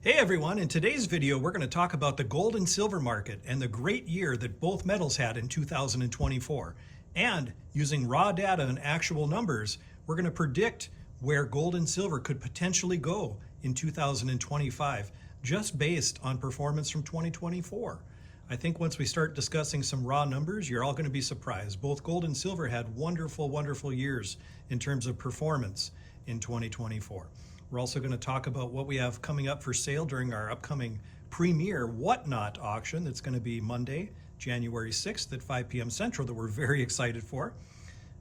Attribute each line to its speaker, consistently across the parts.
Speaker 1: Hey everyone, in today's video we're going to talk about the gold and silver market and the great year that both metals had in 2024. And using raw data and actual numbers, we're going to predict where gold and silver could potentially go in 2025 just based on performance from 2024. I think once we start discussing some raw numbers, you're all going to be surprised. Both gold and silver had wonderful, wonderful years in terms of performance in 2024. We're also going to talk about what we have coming up for sale during our upcoming premier Whatnot auction that's going to be Monday, January 6th at 5 p.m. Central that we're very excited for.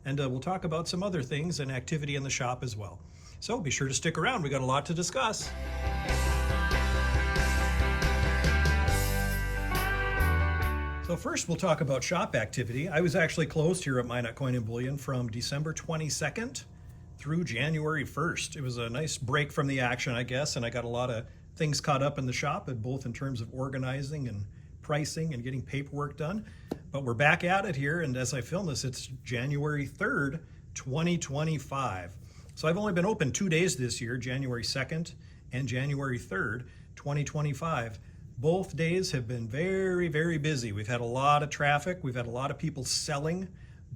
Speaker 1: And we'll talk about some other things and activity in the shop as well. So be sure to stick around. We got a lot to discuss. So first we'll talk about shop activity. I was actually closed here at Minot Coin and Bullion from December 22nd through January 1st. It was a nice break from the action, I guess, and I got a lot of things caught up in the shop, both in terms of organizing and pricing and getting paperwork done. But we're back at it here, and as I film this, it's January 3rd, 2025. So I've only been open 2 days this year, January 2nd and January 3rd, 2025. Both days have been very, very busy. We've had a lot of traffic. We've had a lot of people selling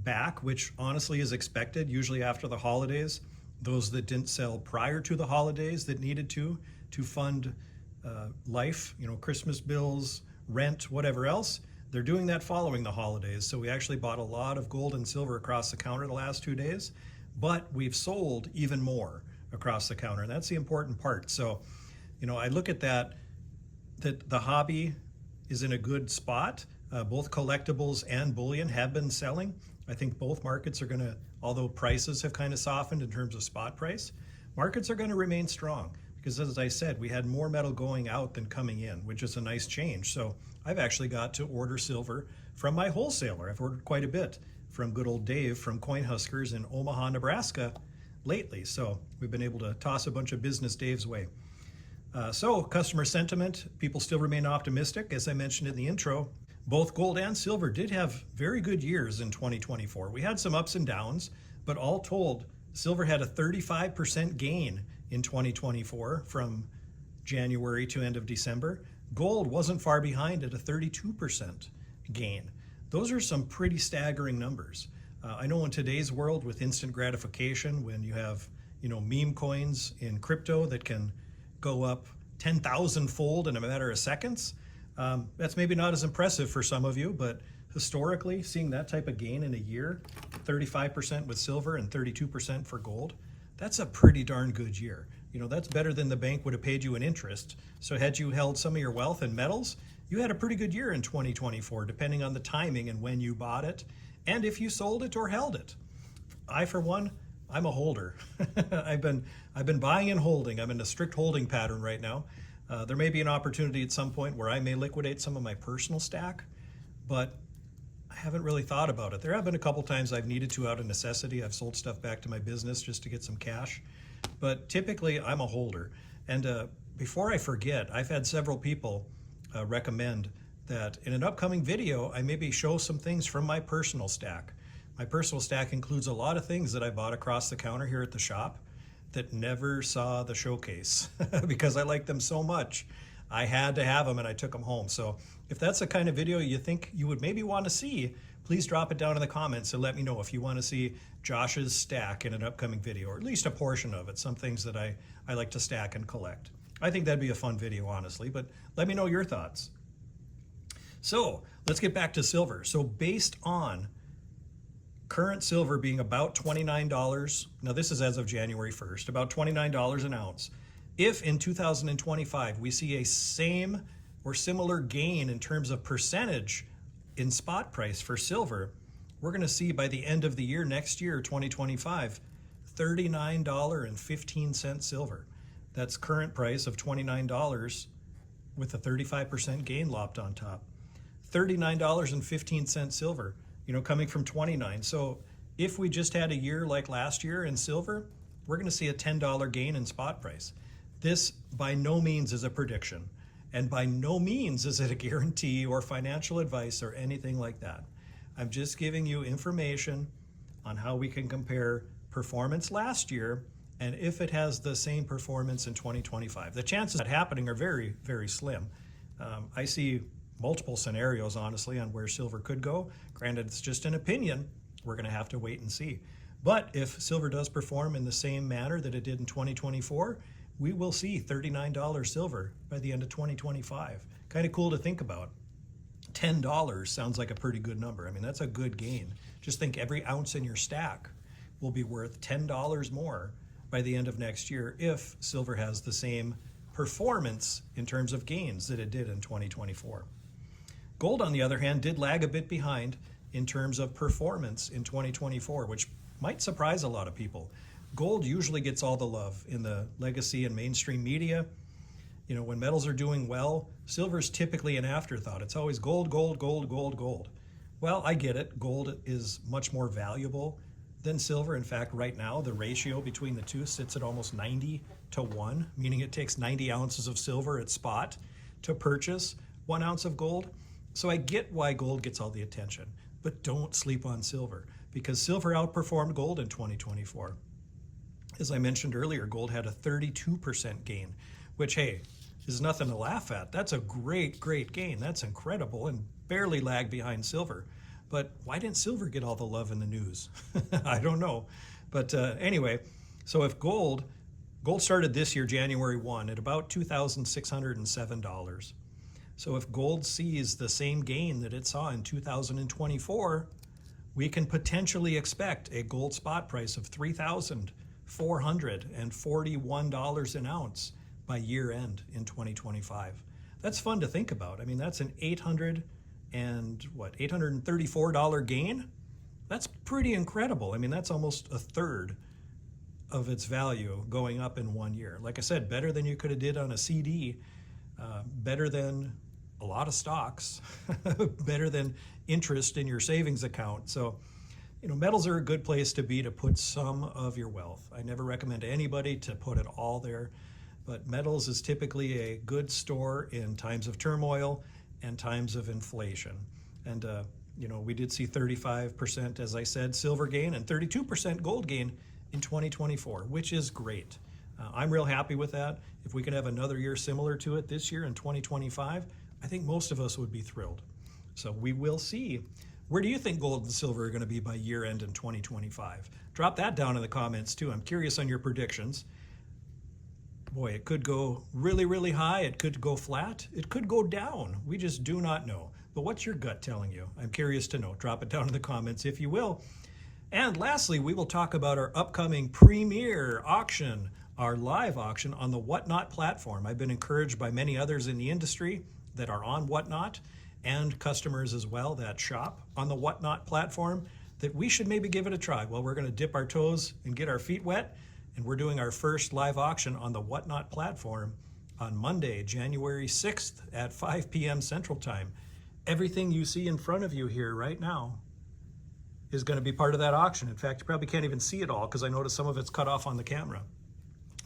Speaker 1: back, which honestly is expected, usually after the holidays. Those that didn't sell prior to the holidays that needed to fund life, Christmas bills, rent, whatever else, they're doing that following the holidays. So we actually bought a lot of gold and silver across the counter the last 2 days, but we've sold even more across the counter. And that's the important part. So, I look at that the hobby is in a good spot. Both collectibles and bullion have been selling. I think both markets are going to, although prices have kind of softened in terms of spot price, markets are going to remain strong because, as I said, we had more metal going out than coming in, which is a nice change. So I've actually got to order silver from my wholesaler. I've ordered quite a bit from good old Dave from Coin Huskers in Omaha, Nebraska lately. So we've been able to toss a bunch of business Dave's way. So customer sentiment, people still remain optimistic. As I mentioned in the intro, both gold and silver did have very good years in 2024. We had some ups and downs, but all told, silver had a 35% gain in 2024 from January to end of December. Gold wasn't far behind at a 32% gain. Those are some pretty staggering numbers. I know in today's world with instant gratification, when you have, meme coins in crypto that can go up 10,000 fold in a matter of seconds, that's maybe not as impressive for some of you, but historically, seeing that type of gain in a year, 35% with silver and 32% for gold, that's a pretty darn good year. That's better than the bank would have paid you in interest. So had you held some of your wealth in metals, you had a pretty good year in 2024, depending on the timing and when you bought it, and if you sold it or held it. I, for one, I'm a holder. I've been buying and holding. I'm in a strict holding pattern right now. There may be an opportunity at some point where I may liquidate some of my personal stack, but I haven't really thought about it. There have been a couple times I've needed to out of necessity. I've sold stuff back to my business just to get some cash, but typically I'm a holder. And before I forget, I've had several people recommend that in an upcoming video, I maybe show some things from my personal stack. My personal stack includes a lot of things that I bought across the counter here at the shop that never saw the showcase because I like them so much. I had to have them and I took them home. So if that's the kind of video you think you would maybe want to see, please drop it down in the comments and let me know if you want to see Josh's stack in an upcoming video, or at least a portion of it, some things that I like to stack and collect. I think that'd be a fun video, honestly, but let me know your thoughts. So let's get back to silver. So based on current silver being about $29, now this is as of January 1st, about $29 an ounce. If in 2025 we see a same or similar gain in terms of percentage in spot price for silver, we're going to see by the end of the year, next year, 2025, $39.15 silver. That's current price of $29 with a 35% gain lopped on top. $39.15 silver. Coming from 29. So if we just had a year like last year in silver, we're going to see a $10 gain in spot price. This by no means is a prediction, and by no means is it a guarantee or financial advice or anything like that. I'm just giving you information on how we can compare performance last year and if it has the same performance in 2025. The chances of that happening are very, very slim. I see multiple scenarios, honestly, on where silver could go. Granted, it's just an opinion. We're going to have to wait and see. But if silver does perform in the same manner that it did in 2024, we will see $39 silver by the end of 2025. Kind of cool to think about. $10 sounds like a pretty good number. I mean, that's a good gain. Just think every ounce in your stack will be worth $10 more by the end of next year if silver has the same performance in terms of gains that it did in 2024. Gold, on the other hand, did lag a bit behind in terms of performance in 2024, which might surprise a lot of people. Gold usually gets all the love in the legacy and mainstream media. You know, when metals are doing well, silver's typically an afterthought. It's always gold, gold, gold, gold, gold. Well, I get it. Gold is much more valuable than silver. In fact, right now, the ratio between the two sits at almost 90-1, meaning it takes 90 ounces of silver at spot to purchase 1 ounce of gold. So I get why gold gets all the attention, but don't sleep on silver, because silver outperformed gold in 2024. As I mentioned earlier, gold had a 32% gain, which, hey, is nothing to laugh at. That's a great, great gain. That's incredible and barely lagged behind silver. But why didn't silver get all the love in the news? I don't know. But anyway, so if gold started this year, January 1, at about $2,607. So if gold sees the same gain that it saw in 2024, we can potentially expect a gold spot price of $3,441 an ounce by year end in 2025. That's fun to think about. I mean, that's an $834 gain. That's pretty incredible. I mean, that's almost a third of its value going up in 1 year. Like I said, better than you could have did on a CD, better than a lot of stocks, better than interest in your savings account. So, you know, metals are a good place to be to put some of your wealth. I never recommend anybody to put it all there, but metals is typically a good store in times of turmoil and times of inflation. And, you know, we did see 35%, as I said, silver gain and 32% gold gain in 2024, which is great. I'm real happy with that. If we could have another year similar to it this year in 2025, I think most of us would be thrilled. So we will see. Where do you think gold and silver are going to be by year end in 2025? Drop that down in the comments too. I'm curious on your predictions. Boy, it could go really, really high. It could go flat. It could go down. We just do not know. But what's your gut telling you? I'm curious to know. Drop it down in the comments if you will. And lastly, we will talk about our upcoming premier auction, our live auction on the Whatnot platform. I've been encouraged by many others in the industry that are on Whatnot, and customers as well that shop on the Whatnot platform, that we should maybe give it a try. Well, we're going to dip our toes and get our feet wet, and we're doing our first live auction on the Whatnot platform on Monday, January 6th at 5 p.m. Central Time. Everything you see in front of you here right now is going to be part of that auction. In fact, you probably can't even see it all because I noticed some of it's cut off on the camera.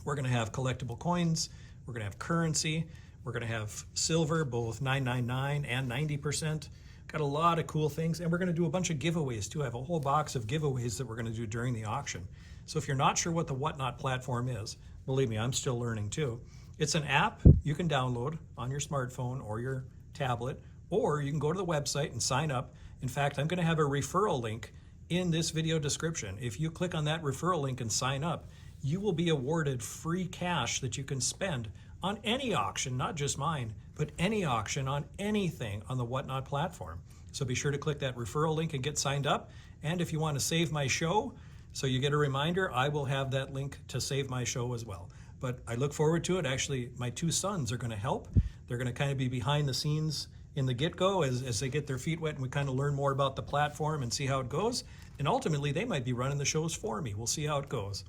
Speaker 1: We're going to have collectible coins. We're going to have currency. We're going to have silver, both 999 and 90%. Got a lot of cool things. And we're going to do a bunch of giveaways too. I have a whole box of giveaways that we're going to do during the auction. So if you're not sure what the Whatnot platform is, believe me, I'm still learning too. It's an app you can download on your smartphone or your tablet, or you can go to the website and sign up. In fact, I'm going to have a referral link in this video description. If you click on that referral link and sign up, you will be awarded free cash that you can spend on any auction, not just mine, but any auction on anything on the Whatnot platform. So be sure to click that referral link and get signed up. And if you want to save my show, so you get a reminder, I will have that link to save my show as well. But I look forward to it. Actually, my two sons are going to help. They're going to kind of be behind the scenes in the get-go as they get their feet wet and we kind of learn more about the platform and see how it goes. And ultimately, they might be running the shows for me. We'll see how it goes.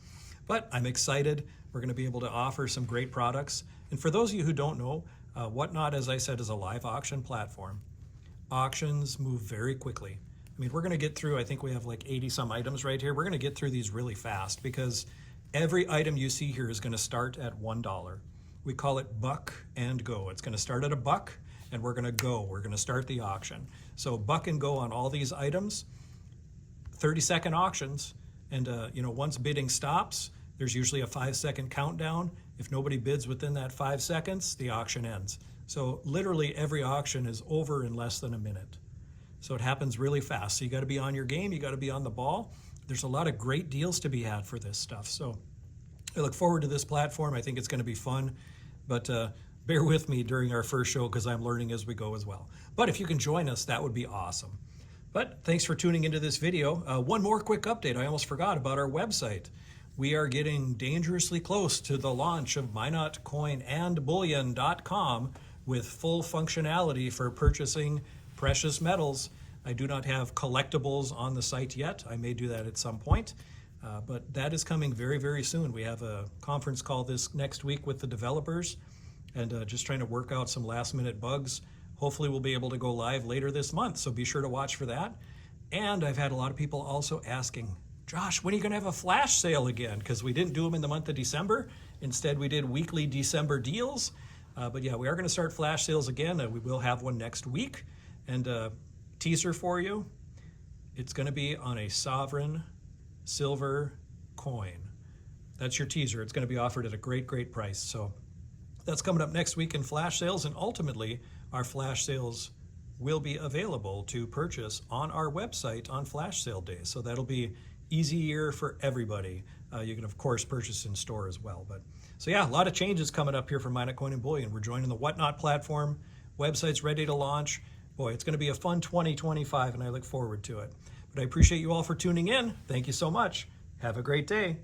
Speaker 1: But I'm excited. We're going to be able to offer some great products. And for those of you who don't know, Whatnot, as I said, is a live auction platform. Auctions move very quickly. I mean, we're going to get through, I think we have like 80 some items right here. We're going to get through these really fast because every item you see here is going to start at $1. We call it buck and go. It's going to start at $1 and we're going to go. We're going to start the auction. So buck and go on all these items, 30-second auctions. And, you know, once bidding stops, There's usually a 5-second countdown. If nobody bids within that 5 seconds, the auction ends. So literally every auction is over in less than a minute. So it happens really fast. So you got to be on your game. You got to be on the ball. There's a lot of great deals to be had for this stuff. So I look forward to this platform. I think it's going to be fun. But bear with me during our first show because I'm learning as we go as well. But if you can join us, that would be awesome. But thanks for tuning into this video. One more quick update. I almost forgot about our website. We are getting dangerously close to the launch of mynotcoinandbullion.com with full functionality for purchasing precious metals. I do not have collectibles on the site yet. I may do that at some point, but that is coming very, very soon. We have a conference call this next week with the developers and just trying to work out some last minute bugs. Hopefully we'll be able to go live later this month, so be sure to watch for that. And I've had a lot of people also asking, Josh, when are you going to have a flash sale again? Because we didn't do them in the month of December. Instead, we did weekly December deals. But yeah, we are going to start flash sales again. We will have one next week. And teaser for you, it's going to be on a sovereign silver coin. That's your teaser. It's going to be offered at a great, great price. So that's coming up next week in flash sales. And ultimately, our flash sales will be available to purchase on our website on flash sale day. So that'll be easier for everybody. You can of course purchase in store as well. But so yeah, a lot of changes coming up here for Coin and Bullion. We're joining the Whatnot platform. Website's ready to launch. Boy, it's going to be a fun 2025 and I look forward to it. But I appreciate you all for tuning in. Thank you so much. Have a great day.